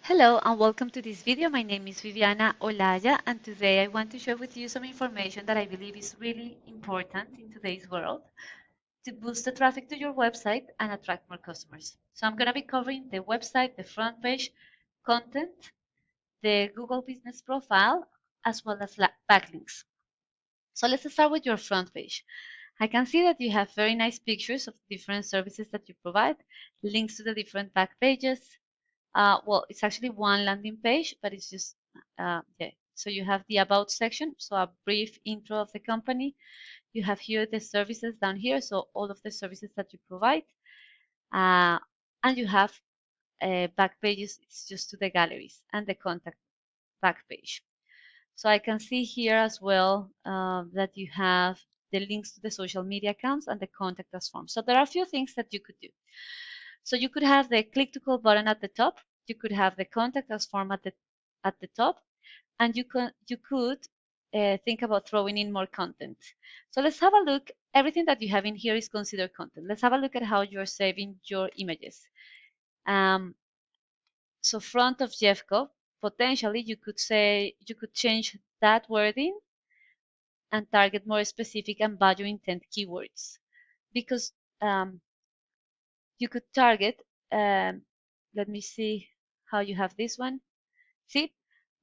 Hello and welcome to this video. My name is Viviana Olaya and today I want to share with you some information that I believe is really important in today's world to boost the traffic to your website and attract more customers. So I'm going to be covering the website, the front page, content, the Google Business Profile, as well as backlinks. So let's start with your front page. I can see that you have very nice pictures of different services that you provide, links to the different back pages. Well, it's actually one landing page, but it's just, yeah. So you have the About section, so a brief intro of the company. You have here the services down here, so all of the services that you provide. And you have back pages, it's just to the galleries and the contact back page. So I can see here as well that you have the links to the social media accounts and the contact us form. So there are a few things that you could do. So you could have the click to call button at the top. You could have the contact us form at the top, and you could think about throwing in more content. So let's have a look. Everything that you have in here is considered content. Let's have a look at how you're saving your images. So front of Jeffco, potentially you could change that wording and target more specific and value intent keywords, because you could target, let me see how you have this one. See,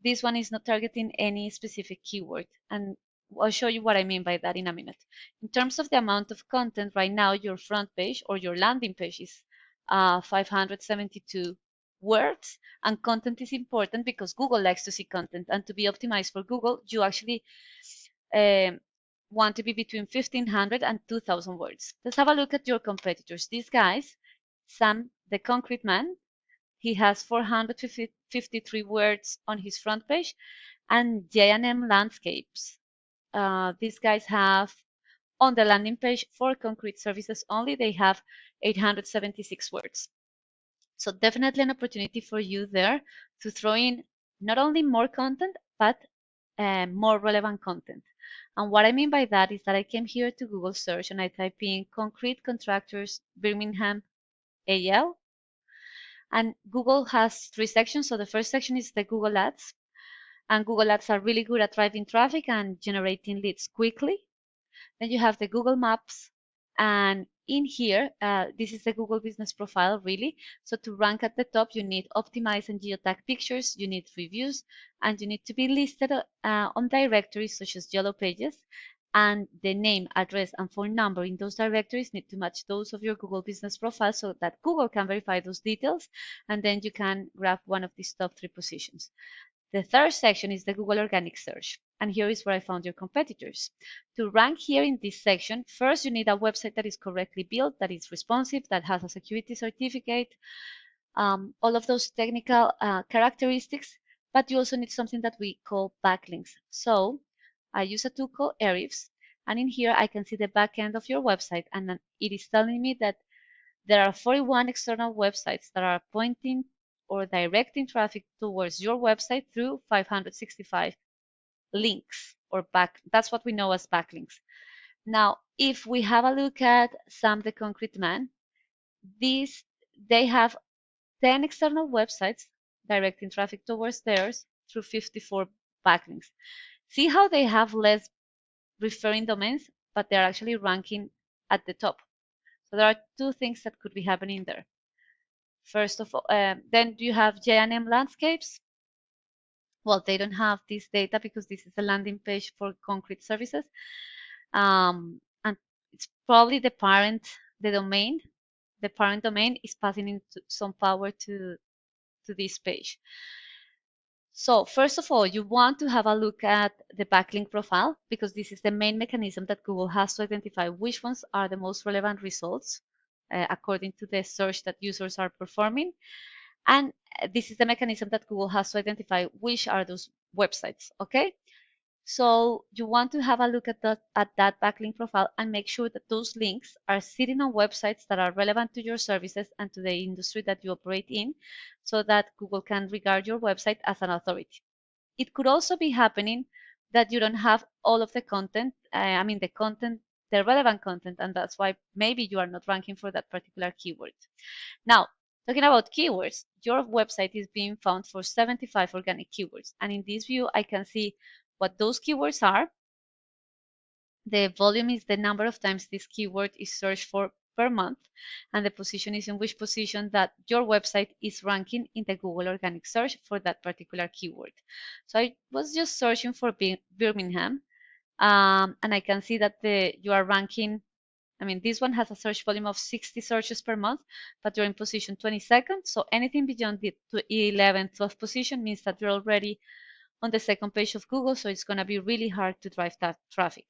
this one is not targeting any specific keyword, and I'll show you what I mean by that in a minute. In terms of the amount of content, right now your front page or your landing page is 572 words, and content is important because Google likes to see content, and to be optimized for Google, you actually want to be between 1,500 and 2,000 words. Let's have a look at your competitors. These guys, Sam, the concrete man, he has 453 words on his front page, and J&M Landscapes. These guys have on the landing page for concrete services only, they have 876 words. So definitely an opportunity for you there to throw in not only more content, but more relevant content. And what I mean by that is that I came here to Google search and I type in concrete contractors Birmingham AL. And Google has three sections. So the first section is the Google Ads. And Google Ads are really good at driving traffic and generating leads quickly. Then you have the Google Maps. And in here, this is the Google Business Profile, really. So to rank at the top, you need optimized and geotag pictures, you need reviews, and you need to be listed on directories such as Yellow Pages. And the name, address, and phone number in those directories need to match those of your Google Business Profile so that Google can verify those details, and then you can grab one of these top 3 positions. The third section is the Google Organic Search, and here is where I found your competitors. To rank here in this section, first you need a website that is correctly built, that is responsive, that has a security certificate, all of those technical characteristics, but you also need something that we call backlinks. So I use a tool called Ahrefs, and in here I can see the back end of your website, and it is telling me that there are 41 external websites that are pointing or directing traffic towards your website through 565 links or that's what we know as backlinks. Now, if we have a look at Sam the Concrete Man, they have 10 external websites directing traffic towards theirs through 54 backlinks. See how they have less referring domains, but they're actually ranking at the top. So there are two things that could be happening there. First of all, then you have J&M Landscapes. Well, they don't have this data because this is a landing page for concrete services. And it's probably the parent, the domain. The parent domain is passing in some power to this page. So first of all, you want to have a look at the backlink profile because this is the main mechanism that Google has to identify which ones are the most relevant results according to the search that users are performing. And this is the mechanism that Google has to identify which are those websites, okay? So you want to have a look at that backlink profile and make sure that those links are sitting on websites that are relevant to your services and to the industry that you operate in so that Google can regard your website as an authority. It could also be happening that you don't have all of the content, the relevant content, and that's why maybe you are not ranking for that particular keyword. Now, Talking about keywords, your website is being found for 75 organic keywords. And in this view, I can see what those keywords are. The volume is the number of times this keyword is searched for per month, and the position is in which position that your website is ranking in the Google organic search for that particular keyword. So I was just searching for Birmingham, and I can see that you are ranking. I mean, this one has a search volume of 60 searches per month, but you're in position 22nd. So anything beyond the 11th, 12th position means that you're already on the second page of Google. So it's going to be really hard to drive that traffic.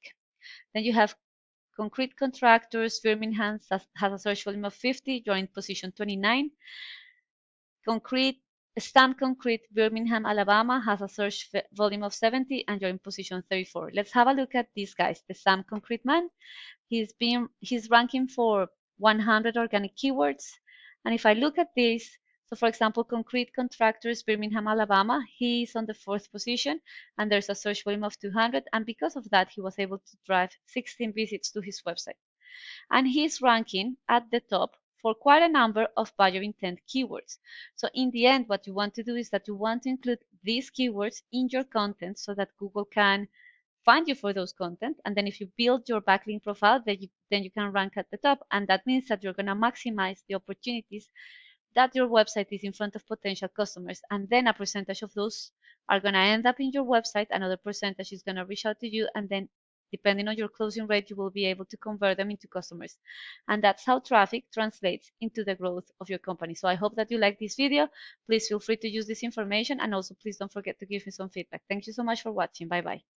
Then you have Concrete Contractors. Birmingham has a search volume of 50. You're in position 29. Stamp Concrete Birmingham, Alabama has a search volume of 70, and you're in position 34. Let's have a look at these guys. The Stamp Concrete man, he's ranking for 100 organic keywords. And if I look at this, so for example, Concrete Contractors Birmingham, Alabama, he's on the 4th position, and there's a search volume of 200. And because of that, he was able to drive 16 visits to his website. And he's ranking at the top for quite a number of buyer intent keywords. So in the end, what you want to do is that you want to include these keywords in your content so that Google can find you for those content. And then if you build your backlink profile, then you can rank at the top. And that means that you're going to maximize the opportunities that your website is in front of potential customers. And then a percentage of those are going to end up in your website. Another percentage is going to reach out to you. And then depending on your closing rate, you will be able to convert them into customers. And that's how traffic translates into the growth of your company. So I hope that you like this video. Please feel free to use this information. And also, please don't forget to give me some feedback. Thank you so much for watching. Bye-bye.